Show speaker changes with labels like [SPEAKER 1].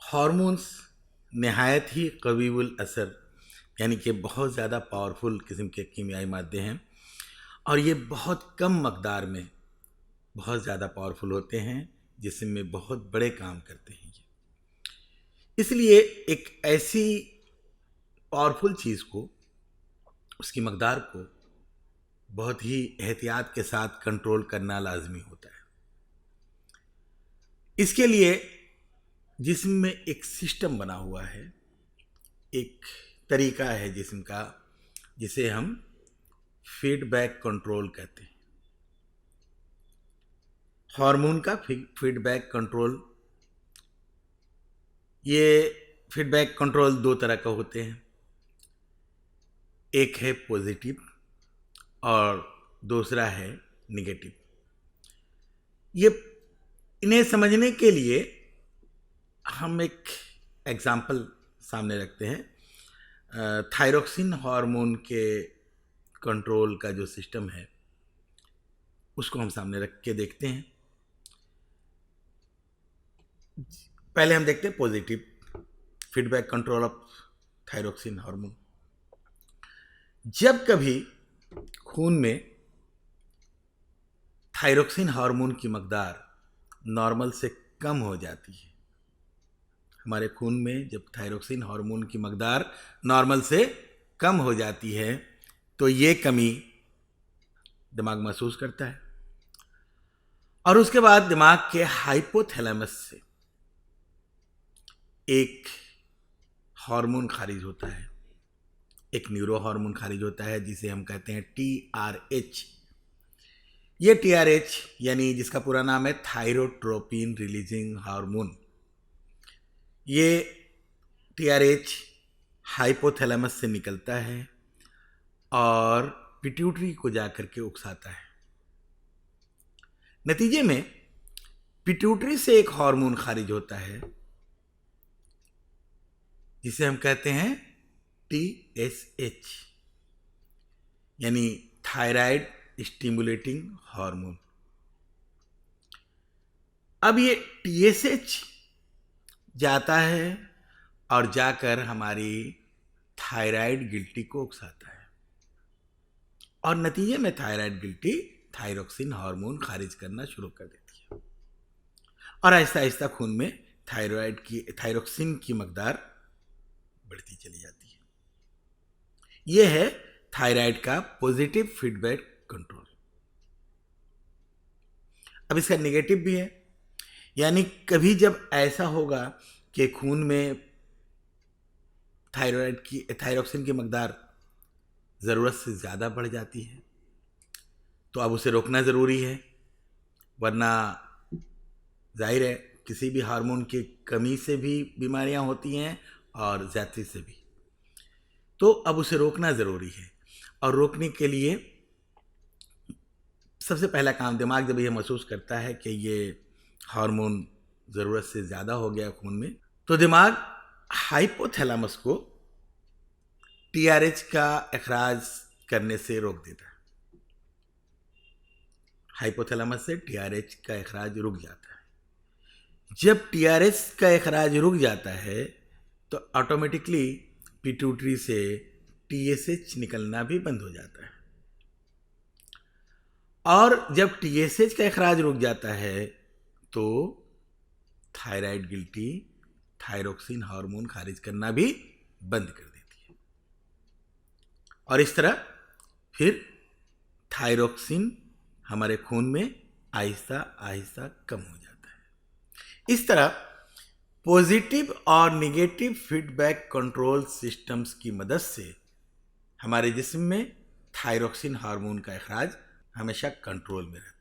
[SPEAKER 1] Hormones नहायत ही कवीउल असर यानी कि बहुत ज़्यादा पावरफुल किस्म के कीमियाई मादे हैं और ये बहुत कम मकदार में बहुत ज़्यादा पावरफुल होते हैं, जिस्म में बहुत बड़े काम करते हैं ये। इसलिए एक ऐसी पावरफुल चीज़ को, उसकी मकदार को बहुत ही एहतियात के साथ कंट्रोल करना लाजमी होता है। इसके लिए जिस्म में एक सिस्टम बना हुआ है, एक तरीका है जिस्म का, जिसे हम फीडबैक कंट्रोल कहते हैं। हार्मोन का फीडबैक कंट्रोल, ये फीडबैक कंट्रोल दो तरह का होते हैं। एक है पॉजिटिव और दूसरा है निगेटिव। ये इन्हें समझने के लिए हम एक एग्जाम्पल सामने रखते हैं। थायरोक्सिन हार्मोन के कंट्रोल का जो सिस्टम है उसको हम सामने रख के देखते हैं। पहले हम देखते हैं positive feedback control of thyroxine hormone. जब कभी खून में थायरोक्सिन हार्मोन की मकदार नॉर्मल से कम हो जाती है, हमारे खून में जब थायरोक्सिन हार्मोन की मकदार नॉर्मल से कम हो जाती है तो ये कमी दिमाग महसूस करता है और उसके बाद दिमाग के हाइपोथैलेमस से एक हार्मोन खारिज होता है, एक न्यूरो हार्मोन खारिज होता है जिसे हम कहते हैं TRH। ये TRH यानी जिसका पूरा नाम है थायरोट्रोपिन रिलीजिंग हार्मोन, ये TRH हाइपोथैलेमस से निकलता है और पिट्यूटरी को जाकर के उकसाता है। नतीजे में पिट्यूटरी से एक हार्मोन खारिज होता है जिसे हम कहते हैं TSH यानी थायराइड स्टिमुलेटिंग हार्मोन। अब ये TSH जाता है और जाकर हमारी थायराइड गिल्टी को उकसाता है और नतीजे में थायराइड गिल्टी थायरोक्सिन हार्मोन खारिज करना शुरू कर देती है और आहिस्ता आहिस्ता खून में थायरोक्सिन की मकदार बढ़ती चली जाती है। यह है थायराइड का पॉजिटिव फीडबैक कंट्रोल। अब इसका नेगेटिव भी है, यानी कभी जब ऐसा होगा कि खून में थायरोक्सिन की मकदार ज़रूरत से ज़्यादा बढ़ जाती है तो अब उसे रोकना ज़रूरी है, वरना जाहिर है किसी भी हार्मोन की कमी से भी बीमारियां होती हैं और ज़्यादती से भी। तो अब उसे रोकना ज़रूरी है और रोकने के लिए सबसे पहला काम, दिमाग जब ये महसूस करता है कि ये हार्मोन ज़रूरत से ज़्यादा हो गया खून में, तो दिमाग हाइपोथैलेमस को TRH का अखराज करने से रोक देता है। हाइपोथैलेमस से TRH का अखराज रुक जाता है। जब TRH का अखराज रुक जाता है तो ऑटोमेटिकली पिट्यूटरी से TSH निकलना भी बंद हो जाता है और जब TSH का अखराज रुक जाता है तो थायराइड गिल्टी थायरोक्सिन हार्मोन खारिज करना भी बंद कर देती है और इस तरह फिर थायरोक्सिन हमारे खून में आहिस्ता आहिस्ता कम हो जाता है। इस तरह पॉजिटिव और नेगेटिव फीडबैक कंट्रोल सिस्टम्स की मदद से हमारे जिस्म में थायरोक्सिन हार्मोन का अखराज हमेशा कंट्रोल में रहता है।